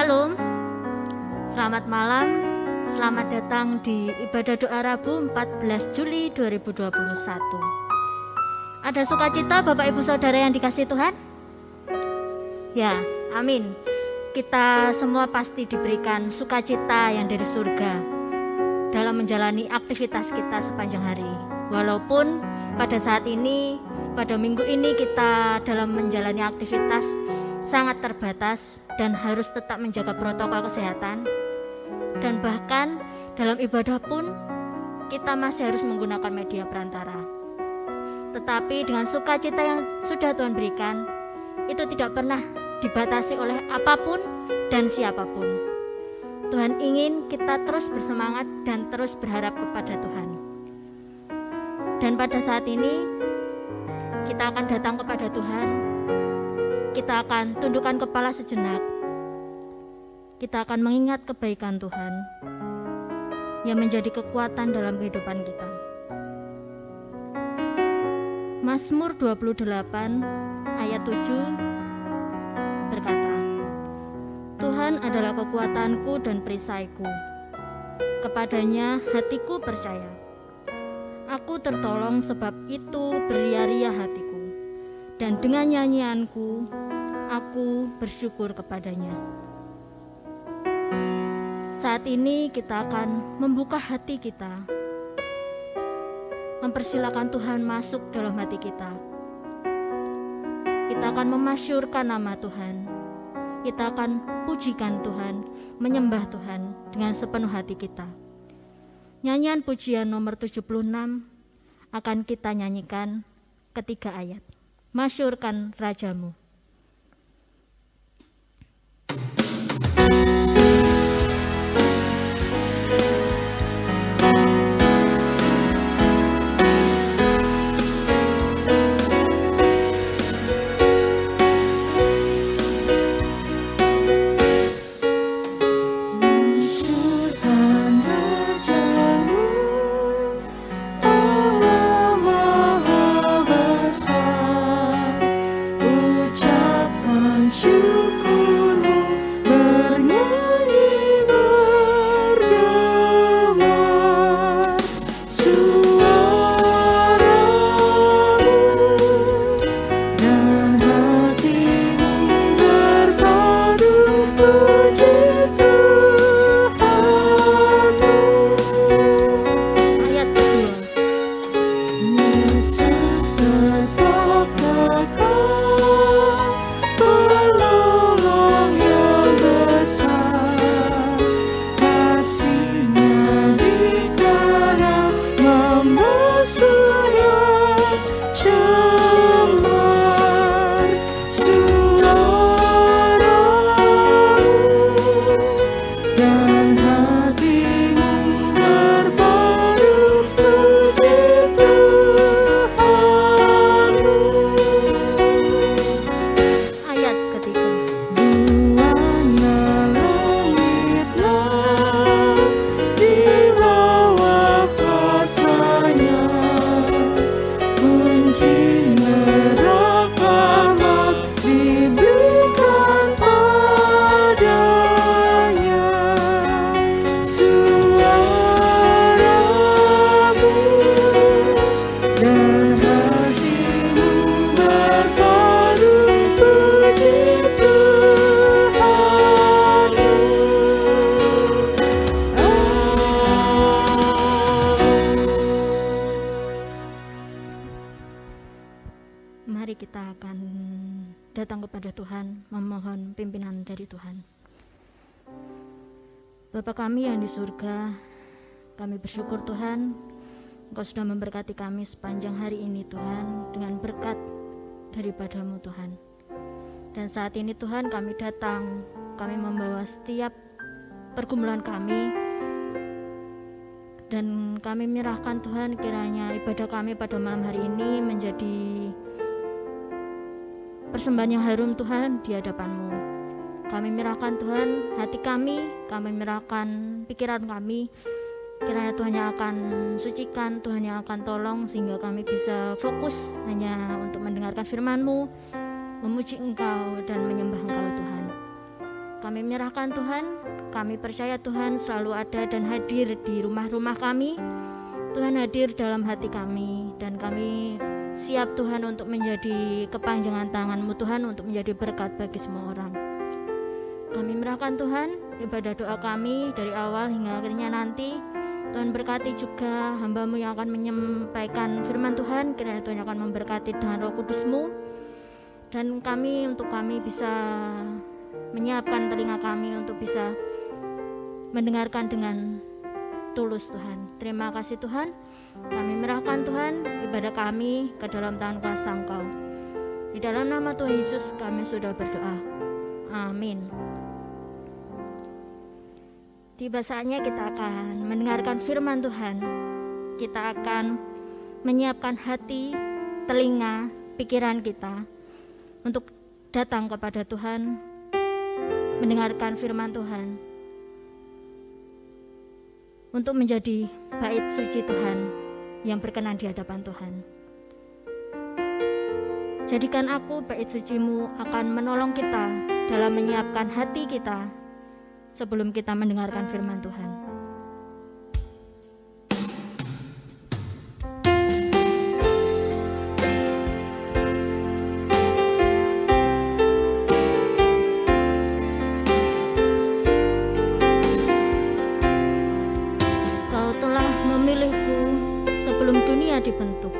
Shalom, selamat malam, selamat datang di ibadah doa Rabu 14 Juli 2021. Ada sukacita Bapak Ibu Saudara yang dikasihi Tuhan? Ya, amin. Kita semua pasti diberikan sukacita yang dari surga dalam menjalani aktivitas kita sepanjang hari. Walaupun pada saat ini, pada minggu ini kita dalam menjalani aktivitas sangat terbatas dan harus tetap menjaga protokol kesehatan. Dan bahkan dalam ibadah pun kita masih harus menggunakan media perantara. Tetapi dengan sukacita yang sudah Tuhan berikan, itu tidak pernah dibatasi oleh apapun dan siapapun. Tuhan ingin kita terus bersemangat dan terus berharap kepada Tuhan. Dan pada saat ini kita akan datang kepada Tuhan. Kita akan tundukkan kepala sejenak. Kita akan mengingat kebaikan Tuhan yang menjadi kekuatan dalam kehidupan kita. Mazmur 28 ayat 7 berkata, Tuhan adalah kekuatanku dan perisaiku. Kepadanya hatiku percaya. Aku tertolong sebab itu beria-ria hatiku. Dan dengan nyanyianku, aku bersyukur kepadanya. Saat ini kita akan membuka hati kita, mempersilakan Tuhan masuk dalam hati kita. Kita akan memasyurkan nama Tuhan. Kita akan pujikan Tuhan, menyembah Tuhan dengan sepenuh hati kita. Nyanyian pujian nomor 76 akan kita nyanyikan ketiga ayat. Masyurkan Rajamu. Mari kita akan datang kepada Tuhan, memohon pimpinan dari Tuhan. Bapa kami yang di surga, kami bersyukur Tuhan, Engkau sudah memberkati kami sepanjang hari ini Tuhan, dengan berkat daripada-Mu Tuhan. Dan saat ini Tuhan kami datang, kami membawa setiap pergumulan kami, dan kami menyerahkan Tuhan kiranya ibadah kami pada malam hari ini menjadi persembahan yang harum Tuhan di hadapan-Mu. Kami menyerahkan Tuhan hati kami menyerahkan pikiran kami. Kiranya Tuhan yang akan sucikan, Tuhan yang akan tolong sehingga kami bisa fokus hanya untuk mendengarkan firman-Mu, memuji Engkau dan menyembah Engkau Tuhan. Kami menyerahkan Tuhan, kami percaya Tuhan selalu ada dan hadir di rumah-rumah kami. Tuhan hadir dalam hati kami, dan kami siap Tuhan untuk menjadi kepanjangan tangan-Mu Tuhan, untuk menjadi berkat bagi semua orang. Kami menyerahkan Tuhan ibadah doa kami dari awal hingga akhirnya nanti. Tuhan berkati juga hamba-Mu yang akan menyampaikan firman Tuhan, kiranya Tuhan akan memberkati dengan Roh Kudus-Mu, dan kami bisa menyiapkan telinga kami untuk bisa mendengarkan dengan tulus Tuhan. Terima kasih Tuhan, kami menyerahkan Tuhan ibadah kami ke dalam tangan kuasa Engkau. Di dalam nama Tuhan Yesus kami sudah berdoa, amin. Tiba saatnya kita akan mendengarkan firman Tuhan. Kita akan menyiapkan hati, telinga, pikiran kita untuk datang kepada Tuhan, mendengarkan firman Tuhan, untuk menjadi bait suci Tuhan yang berkenan di hadapan Tuhan. Jadikan aku bait suci-Mu akan menolong kita dalam menyiapkan hati kita sebelum kita mendengarkan firman Tuhan. Kau telah memilihku sebelum dunia dibentuk.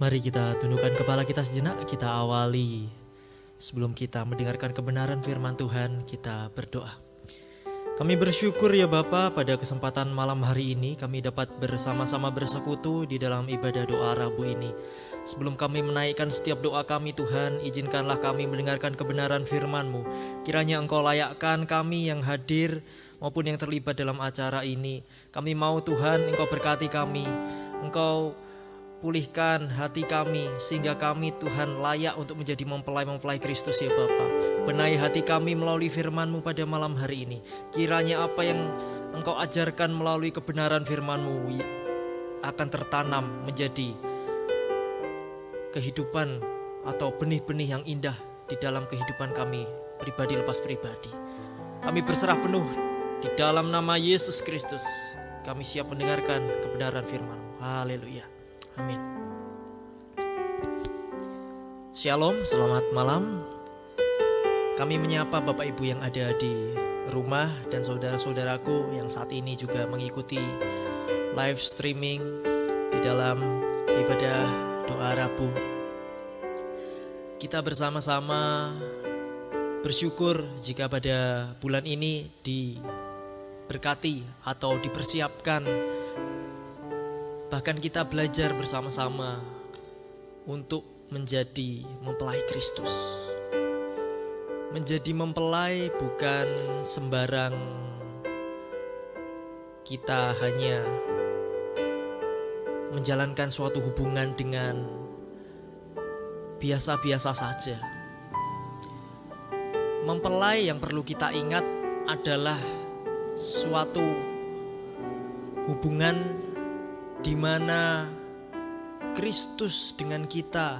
Mari kita tundukkan kepala kita sejenak, kita awali sebelum kita mendengarkan kebenaran firman Tuhan, kita berdoa. Kami bersyukur ya Bapa, pada kesempatan malam hari ini kami dapat bersama-sama bersekutu di dalam ibadah doa Rabu ini. Sebelum kami menaikkan setiap doa kami Tuhan, izinkanlah kami mendengarkan kebenaran firman-Mu. Kiranya Engkau layakkan kami yang hadir maupun yang terlibat dalam acara ini. Kami mau Tuhan Engkau berkati kami, Engkau pulihkan hati kami sehingga kami Tuhan layak untuk menjadi mempelai-mempelai Kristus ya Bapa. Benahi hati kami melalui firman-Mu pada malam hari ini. Kiranya apa yang Engkau ajarkan melalui kebenaran firman-Mu akan tertanam menjadi kehidupan atau benih-benih yang indah di dalam kehidupan kami pribadi lepas pribadi. Kami berserah penuh di dalam nama Yesus Kristus. Kami siap mendengarkan kebenaran firman-Mu. Haleluya. Amin. Shalom, selamat malam. Kami menyapa Bapak Ibu yang ada di rumah dan saudara-saudaraku yang saat ini juga mengikuti live streaming di dalam ibadah doa Rabu. Kita bersama-sama bersyukur jika pada bulan ini diberkati atau dipersiapkan, bahkan kita belajar bersama-sama untuk menjadi mempelai Kristus. Menjadi mempelai bukan sembarang kita hanya menjalankan suatu hubungan dengan biasa-biasa saja. Mempelai yang perlu kita ingat adalah suatu hubungan di mana Kristus dengan kita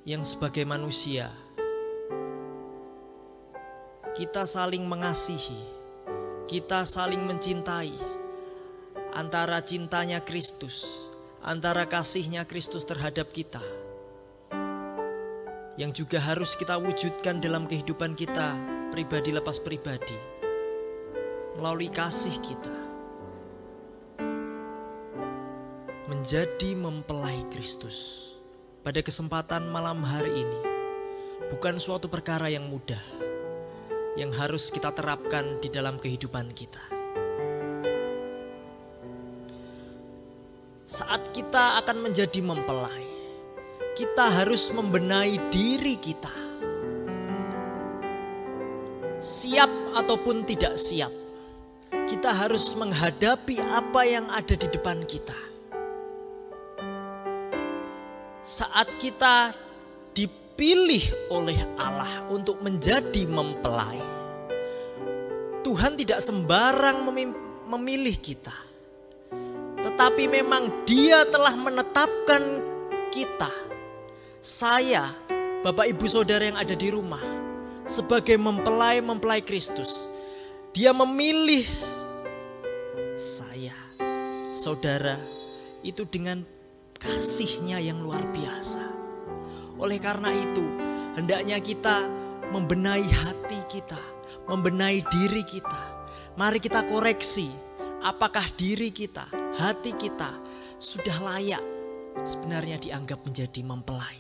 yang sebagai manusia, kita saling mengasihi, kita saling mencintai. Antara cintanya Kristus, antara kasihnya Kristus terhadap kita, yang juga harus kita wujudkan dalam kehidupan kita pribadi lepas pribadi melalui kasih kita. Menjadi mempelai Kristus pada kesempatan malam hari ini bukan suatu perkara yang mudah, yang harus kita terapkan di dalam kehidupan kita. Saat kita akan menjadi mempelai, kita harus membenahi diri kita. Siap ataupun tidak siap, kita harus menghadapi apa yang ada di depan kita. Saat kita dipilih oleh Allah untuk menjadi mempelai, Tuhan tidak sembarang memilih kita, tetapi memang Dia telah menetapkan kita, saya, Bapak Ibu Saudara yang ada di rumah, sebagai mempelai Kristus. Dia memilih saya, saudara, itu dengan kasih-Nya yang luar biasa. Oleh karena itu, hendaknya kita membenahi hati kita, membenahi diri kita. Mari kita koreksi, apakah diri kita, hati kita sudah layak sebenarnya dianggap menjadi mempelai.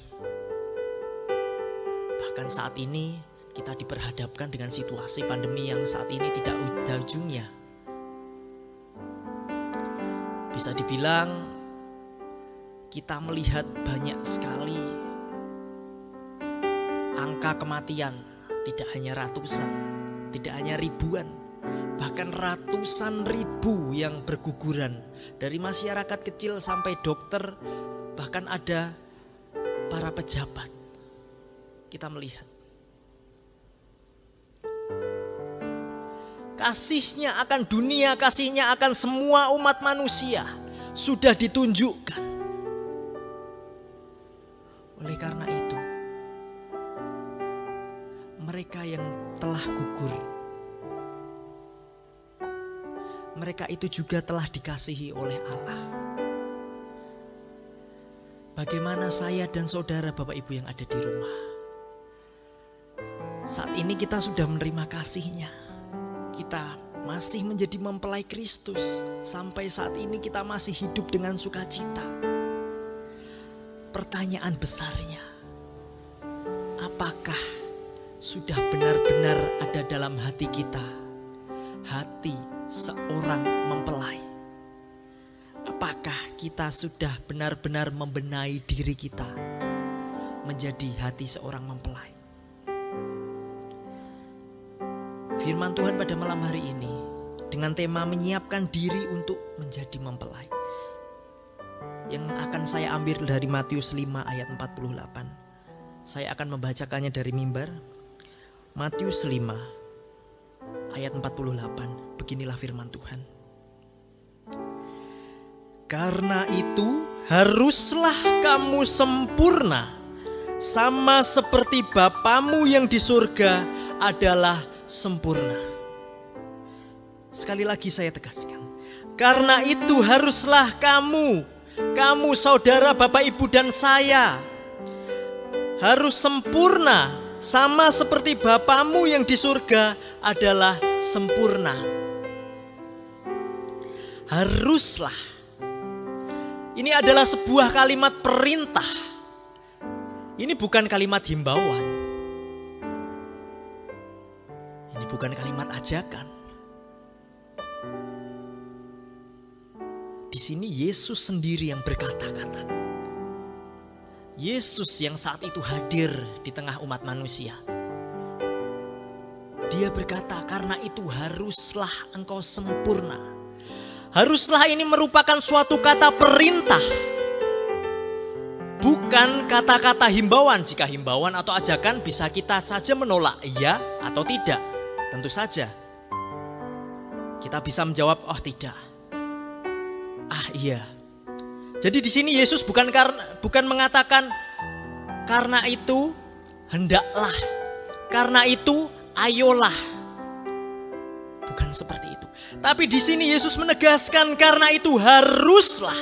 Bahkan saat ini kita diperhadapkan dengan situasi pandemi yang saat ini tidak ada ujungnya. Bisa dibilang kita melihat banyak sekali angka kematian, tidak hanya ratusan, tidak hanya ribuan, bahkan ratusan ribu yang berguguran. Dari masyarakat kecil sampai dokter, bahkan ada para pejabat. Kita melihat kasih-Nya akan dunia, kasih-Nya akan semua umat manusia sudah ditunjukkan. Oleh karena itu, mereka yang telah gugur, mereka itu juga telah dikasihi oleh Allah. Bagaimana saya dan saudara Bapak Ibu yang ada di rumah? Saat ini kita sudah menerima kasih-Nya. Kita masih menjadi mempelai Kristus. Sampai saat ini kita masih hidup dengan sukacita. pertanyaan besarnya, apakah sudah benar-benar ada dalam hati kita hati seorang mempelai? Apakah kita sudah benar-benar membenahi diri kita menjadi hati seorang mempelai? Firman Tuhan pada malam hari ini dengan tema menyiapkan diri untuk menjadi mempelai, yang akan saya ambil dari Matius 5 ayat 48. Saya akan membacakannya dari mimbar. Matius 5 ayat 48. Beginilah firman Tuhan. Karena itu haruslah kamu sempurna, sama seperti Bapamu yang di surga adalah sempurna. Sekali lagi saya tegaskan. Karena itu haruslah kamu saudara, Bapak, Ibu, dan saya harus sempurna, sama seperti Bapamu yang di surga adalah sempurna. Haruslah. Ini adalah sebuah kalimat perintah. Ini bukan kalimat himbauan. Ini bukan kalimat ajakan. Di sini Yesus sendiri yang berkata-kata. Yesus yang saat itu hadir di tengah umat manusia. Dia berkata, karena itu haruslah engkau sempurna. Haruslah ini merupakan suatu kata perintah. Bukan kata-kata himbauan. Jika himbauan atau ajakan bisa kita saja menolak iya atau tidak. Tentu saja. Kita bisa menjawab, oh tidak. Ah iya. Jadi di sini Yesus bukan mengatakan karena itu hendaklah, karena itu ayolah. Bukan seperti itu. Tapi di sini Yesus menegaskan karena itu haruslah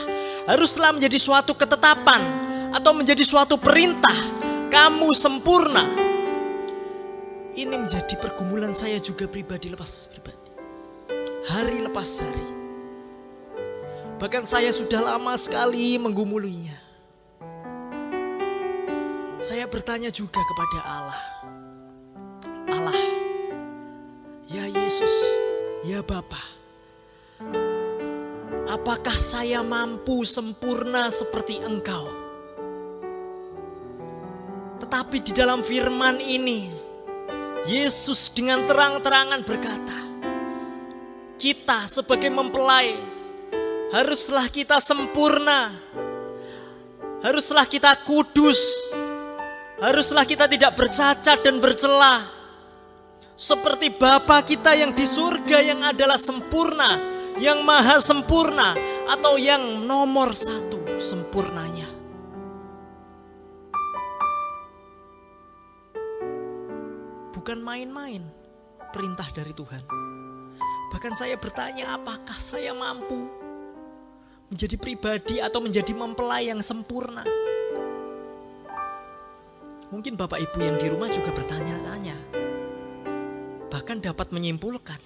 menjadi suatu ketetapan atau menjadi suatu perintah. Kamu sempurna. Ini menjadi pergumulan saya juga pribadi lepas pribadi. Hari lepas hari. Bahkan saya sudah lama sekali menggumulinya. Saya bertanya juga kepada Allah. Allah, ya Yesus, ya Bapa, apakah saya mampu sempurna seperti Engkau? Tetapi di dalam firman ini, Yesus dengan terang-terangan berkata, kita sebagai mempelai, haruslah kita sempurna. Haruslah kita kudus. Haruslah kita tidak bercacat dan bercela. Seperti Bapa kita yang di surga yang adalah sempurna, yang maha sempurna, atau yang nomor satu sempurnanya. Bukan main-main perintah dari Tuhan. Bahkan saya bertanya, apakah saya mampu menjadi pribadi atau menjadi mempelai yang sempurna? Mungkin Bapak Ibu yang di rumah juga bertanya-tanya. Bahkan dapat menyimpulkan,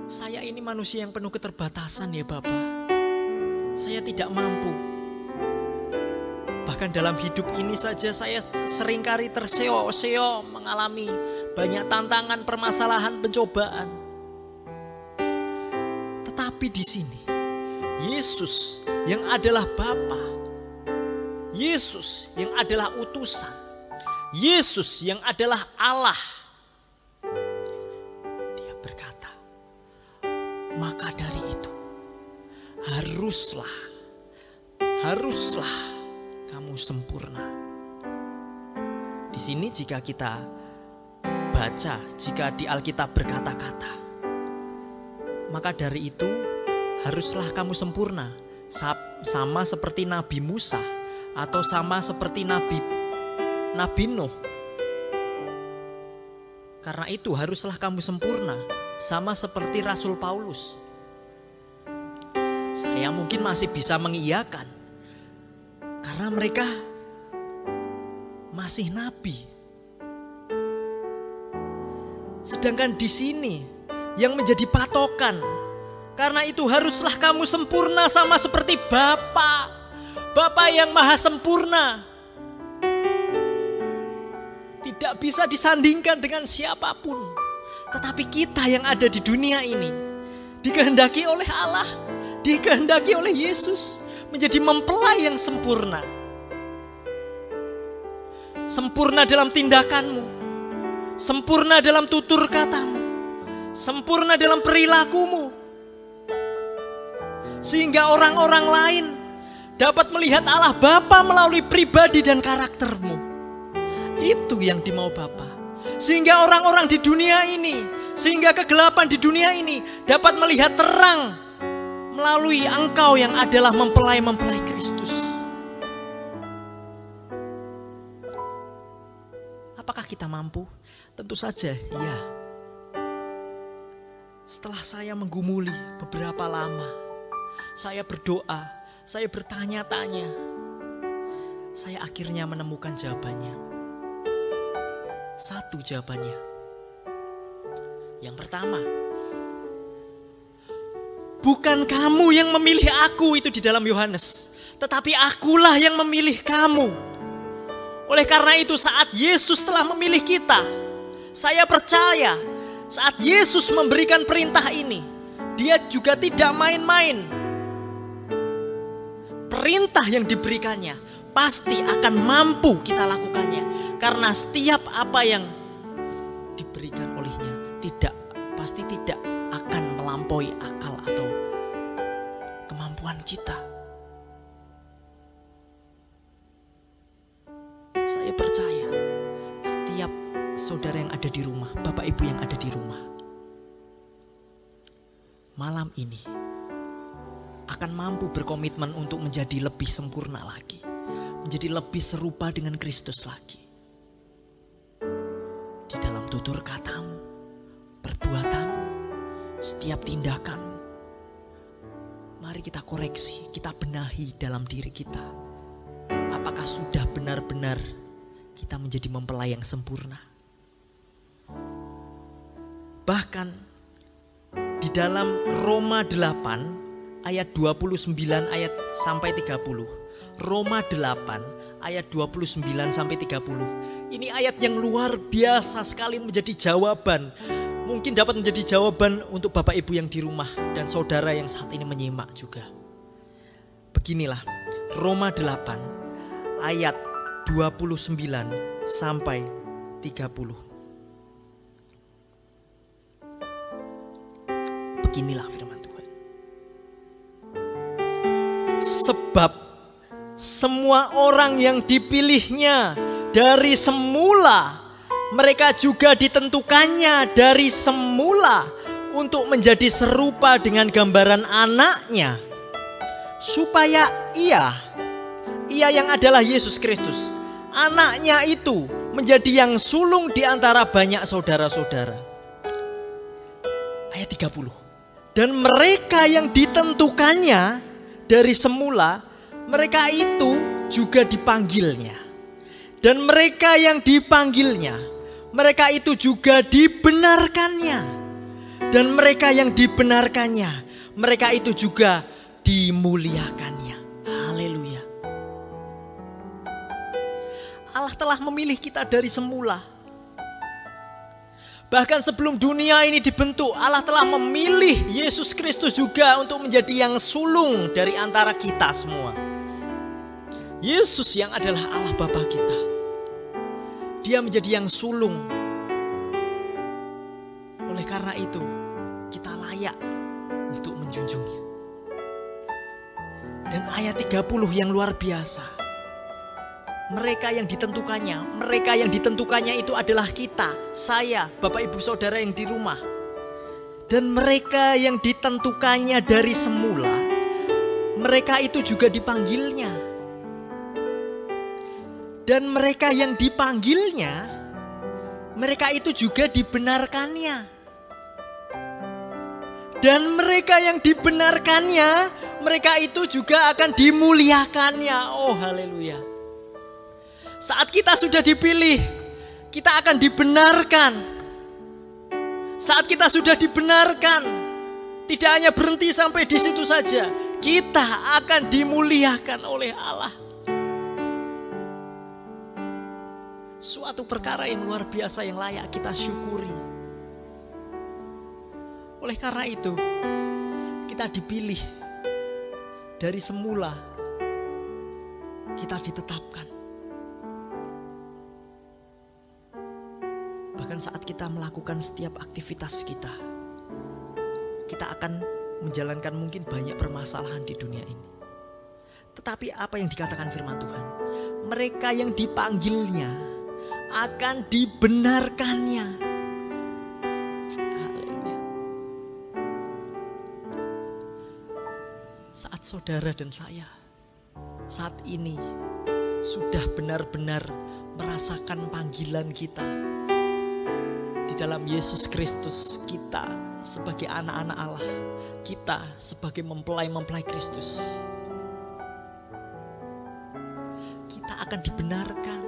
saya ini manusia yang penuh keterbatasan ya Bapak. Saya tidak mampu. Bahkan dalam hidup ini saja saya seringkali terseo-seo mengalami banyak tantangan, permasalahan, pencobaan. Tetapi di sini Yesus yang adalah Bapa, Yesus yang adalah utusan, Yesus yang adalah Allah, dia berkata, maka dari itu haruslah kamu sempurna. Di sini jika kita baca, jika di Alkitab berkata-kata, maka dari itu haruslah kamu sempurna, sama seperti Nabi Musa atau sama seperti Nabi Nuh. Karena itu haruslah kamu sempurna, sama seperti Rasul Paulus. Saya mungkin masih bisa mengiyakan, karena mereka masih nabi. Sedangkan di sini yang menjadi patokan, karena itu haruslah kamu sempurna sama seperti Bapa. Bapa yang maha sempurna, tidak bisa disandingkan dengan siapapun. Tetapi kita yang ada di dunia ini dikehendaki oleh Allah, dikehendaki oleh Yesus menjadi mempelai yang sempurna. Sempurna dalam tindakanmu, sempurna dalam tutur katamu, sempurna dalam perilakumu, sehingga orang-orang lain dapat melihat Allah Bapa melalui pribadi dan karaktermu. Itu yang dimau Bapa. Sehingga orang-orang di dunia ini, sehingga kegelapan di dunia ini dapat melihat terang melalui Engkau yang adalah mempelai-mempelai Kristus. Apakah kita mampu? Tentu saja ya. Setelah saya menggumuli beberapa lama, saya berdoa, saya bertanya-tanya, saya akhirnya menemukan jawabannya. Satu jawabannya. Yang pertama, bukan kamu yang memilih aku, itu di dalam Yohanes, tetapi akulah yang memilih kamu. Oleh karena itu saat Yesus telah memilih kita, saya percaya saat Yesus memberikan perintah ini, dia juga tidak main-main. Perintah yang diberikannya pasti akan mampu kita lakukannya. Karena setiap apa yang diberikan olehnya pasti tidak akan melampaui akal atau kemampuan kita. Saya percaya setiap saudara yang ada di rumah, Bapak Ibu yang ada di rumah, malam ini akan mampu berkomitmen untuk menjadi lebih sempurna lagi, menjadi lebih serupa dengan Kristus lagi. Di dalam tutur katamu, perbuatanmu, setiap tindakanmu, mari kita koreksi, kita benahi dalam diri kita. Apakah sudah benar-benar kita menjadi mempelai yang sempurna? Bahkan di dalam Roma 8 ayat 29 ayat sampai 30. Roma 8 ayat 29 sampai 30. Ini ayat yang luar biasa sekali menjadi jawaban. Mungkin dapat menjadi jawaban untuk Bapak Ibu yang di rumah dan saudara yang saat ini menyimak juga. Beginilah Roma 8 ayat 29 sampai 30. Beginilah firman Tuhan. Sebab semua orang yang dipilihnya dari semula, mereka juga ditentukannya dari semula untuk menjadi serupa dengan gambaran anaknya, supaya ia yang adalah Yesus Kristus, anaknya itu menjadi yang sulung di antara banyak saudara-saudara. Ayat 30. Dan mereka yang ditentukannya dari semula, mereka itu juga dipanggilnya. Dan mereka yang dipanggilnya, mereka itu juga dibenarkannya. Dan mereka yang dibenarkannya, mereka itu juga dimuliakannya. Haleluya. Allah telah memilih kita dari semula. Bahkan sebelum dunia ini dibentuk, Allah telah memilih Yesus Kristus juga untuk menjadi yang sulung dari antara kita semua. Yesus yang adalah Allah Bapa kita, Dia menjadi yang sulung. Oleh karena itu, kita layak untuk menjunjungnya. Dan ayat 30 yang luar biasa. Mereka yang ditentukannya itu adalah kita, saya, Bapak Ibu Saudara yang di rumah. Dan mereka yang ditentukannya dari semula, mereka itu juga dipanggilnya. Dan mereka yang dipanggilnya, mereka itu juga dibenarkannya. Dan mereka yang dibenarkannya, mereka itu juga akan dimuliakannya. Oh haleluya. Saat kita sudah dipilih, kita akan dibenarkan. Saat kita sudah dibenarkan, tidak hanya berhenti sampai di situ saja. kita akan dimuliakan oleh Allah. Suatu perkara yang luar biasa yang layak kita syukuri. Oleh karena itu, kita dipilih. Dari semula kita ditetapkan. Bahkan saat kita melakukan setiap aktivitas kita akan menjalankan mungkin banyak permasalahan di dunia ini. Tetapi apa yang dikatakan firman Tuhan? Mereka yang dipanggilnya akan dibenarkannya. Haleluya. Saat saudara dan saya saat ini sudah benar-benar merasakan panggilan kita di dalam Yesus Kristus, kita sebagai anak-anak Allah, kita sebagai mempelai-mempelai Kristus, kita akan dibenarkan.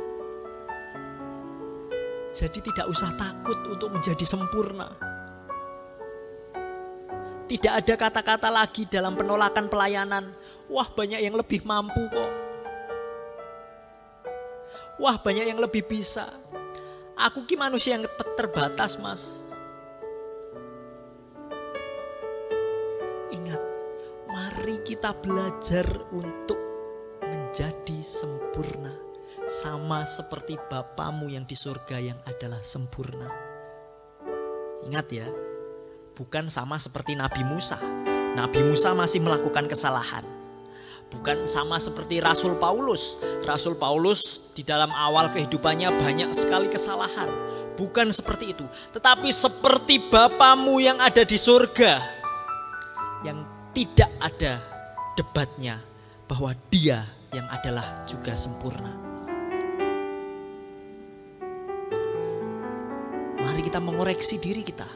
Jadi tidak usah takut untuk menjadi sempurna. Tidak ada kata-kata lagi dalam penolakan pelayanan, wah banyak yang lebih mampu kok, wah banyak yang lebih bisa. Aku ki manusia yang terbatas, Mas. Ingat, mari kita belajar untuk menjadi sempurna, sama seperti Bapamu yang di surga yang adalah sempurna. Ingat ya, bukan sama seperti Nabi Musa. Nabi Musa masih melakukan kesalahan. Bukan sama seperti Rasul Paulus. Rasul Paulus di dalam awal kehidupannya banyak sekali kesalahan. Bukan seperti itu. Tetapi seperti Bapamu yang ada di surga, yang tidak ada debatnya bahwa Dia yang adalah juga sempurna. Mari kita mengoreksi diri kita,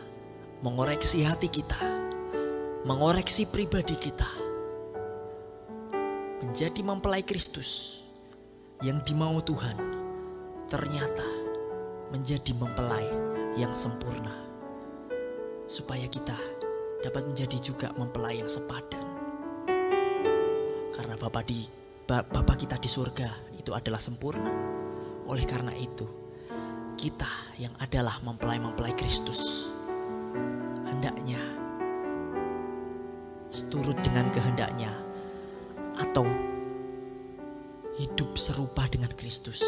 mengoreksi hati kita, mengoreksi pribadi kita, menjadi mempelai Kristus yang dimau Tuhan, ternyata menjadi mempelai yang sempurna, supaya kita dapat menjadi juga mempelai yang sepadan. Karena Bapa kita di surga itu adalah sempurna. Oleh karena itu, kita yang adalah mempelai-mempelai Kristus hendaknya seturut dengan kehendaknya, atau hidup serupa dengan Kristus,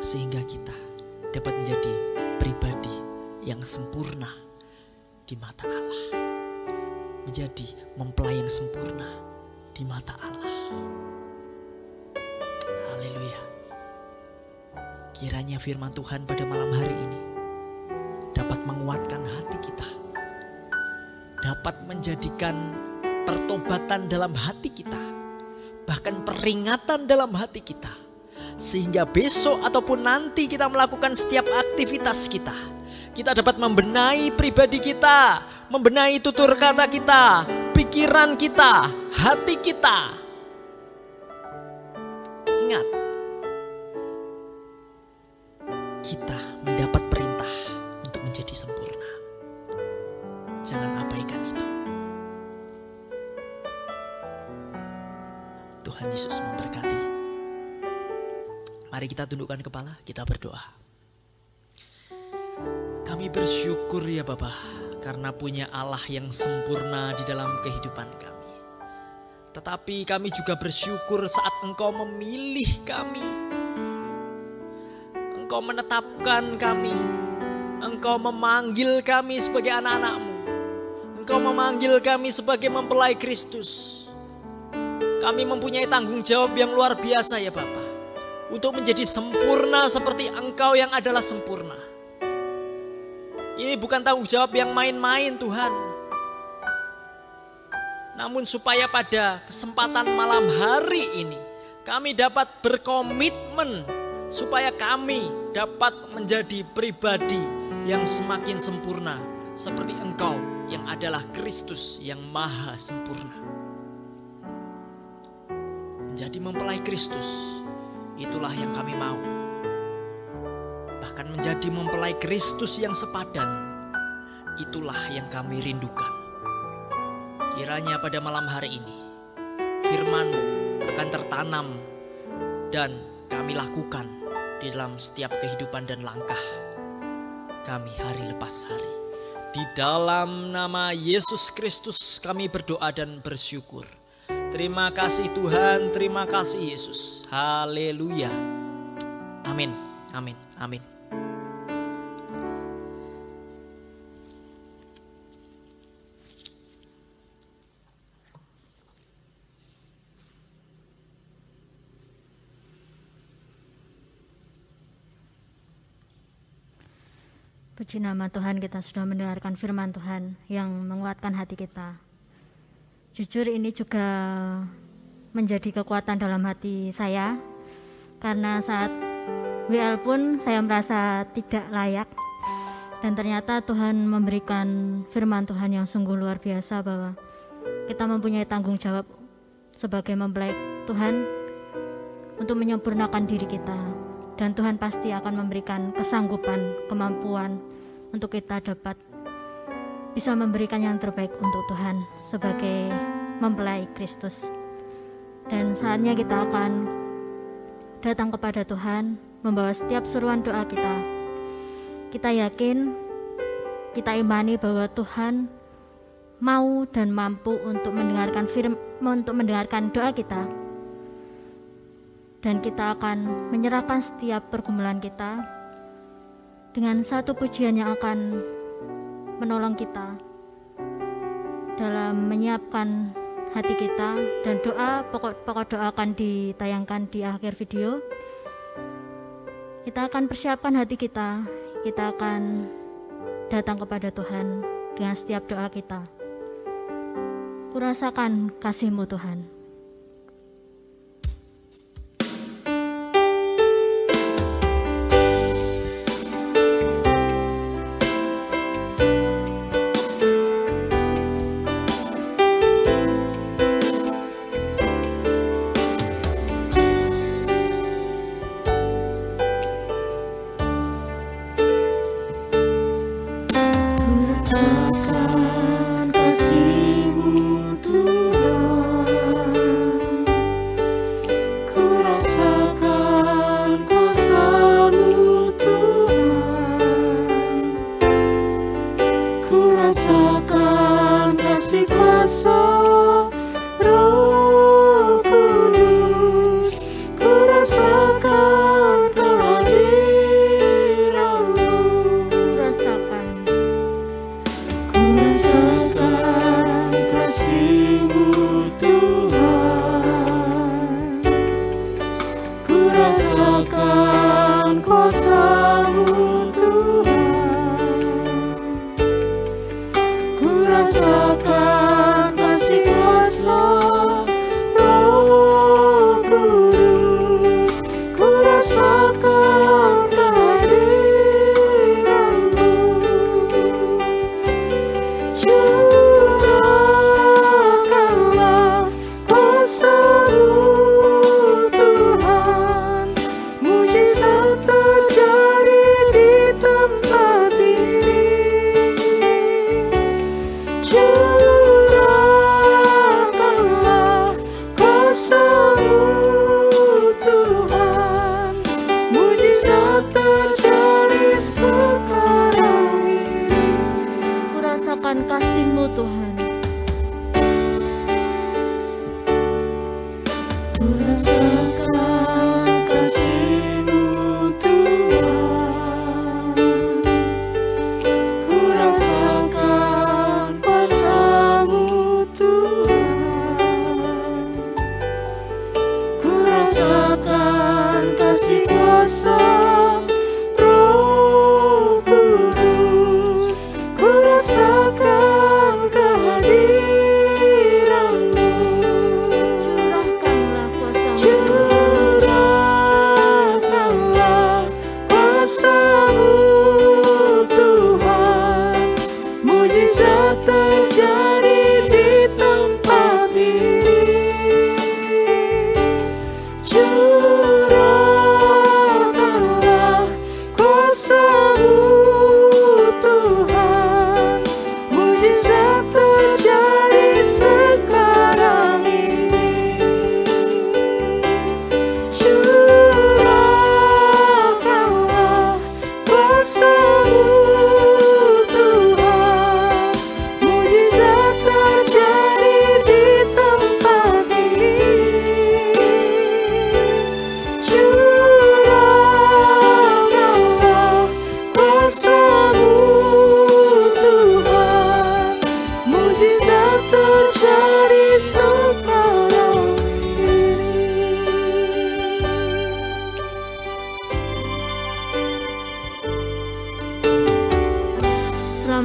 sehingga kita dapat menjadi pribadi yang sempurna di mata Allah, menjadi mempelai yang sempurna di mata Allah. Haleluya. Kiranya firman Tuhan pada malam hari ini dapat menguatkan hati kita, dapat menjadikan pertobatan dalam hati kita, bahkan peringatan dalam hati kita, sehingga besok ataupun nanti kita melakukan setiap aktivitas kita, kita dapat membenahi pribadi kita, membenahi tutur kata kita, pikiran kita, hati kita. Ingat, kita mendapat perintah untuk menjadi sempurna. Jangan abaikan itu. Tuhan Yesus memberkati. Mari kita tundukkan kepala, kita berdoa. Kami bersyukur ya Bapa, karena punya Allah yang sempurna di dalam kehidupan kami. Tetapi kami juga bersyukur saat Engkau memilih kami, Engkau menetapkan kami, Engkau memanggil kami sebagai anak-anak-Mu, Engkau memanggil kami sebagai mempelai Kristus. Kami mempunyai tanggung jawab yang luar biasa ya Bapa, untuk menjadi sempurna seperti Engkau yang adalah sempurna. Ini bukan tanggung jawab yang main-main Tuhan. Namun supaya pada kesempatan malam hari ini kami dapat berkomitmen, supaya kami dapat menjadi pribadi yang semakin sempurna seperti Engkau yang adalah Kristus yang maha sempurna. Menjadi mempelai Kristus, itulah yang kami mau. Bahkan menjadi mempelai Kristus yang sepadan, itulah yang kami rindukan. Kiranya pada malam hari ini firman-Mu akan tertanam dan kami lakukan di dalam setiap kehidupan dan langkah kami hari lepas hari. Di dalam nama Yesus Kristus kami berdoa dan bersyukur. Terima kasih Tuhan, terima kasih Yesus. Haleluya. Amin, amin, amin. Puji nama Tuhan, kita sudah mendengarkan firman Tuhan yang menguatkan hati kita. Jujur ini juga menjadi kekuatan dalam hati saya, karena saat WL pun saya merasa tidak layak, dan ternyata Tuhan memberikan firman Tuhan yang sungguh luar biasa bahwa kita mempunyai tanggung jawab sebagai mempelai Tuhan untuk menyempurnakan diri kita. Dan Tuhan pasti akan memberikan kesanggupan, kemampuan untuk kita dapat bisa memberikan yang terbaik untuk Tuhan sebagai mempelai Kristus. Dan saatnya kita akan datang kepada Tuhan, membawa setiap seruan doa kita. Kita yakin, kita imani bahwa Tuhan mau dan mampu untuk mendengarkan doa kita. Dan kita akan menyerahkan setiap pergumulan kita dengan satu pujian yang akan menolong kita dalam menyiapkan hati kita. Dan doa, pokok doa akan ditayangkan di akhir video. Kita akan persiapkan hati kita, kita akan datang kepada Tuhan dengan setiap doa kita. Kurasakan kasih-Mu Tuhan.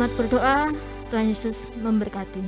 Selamat berdoa, Tuhan Yesus memberkati.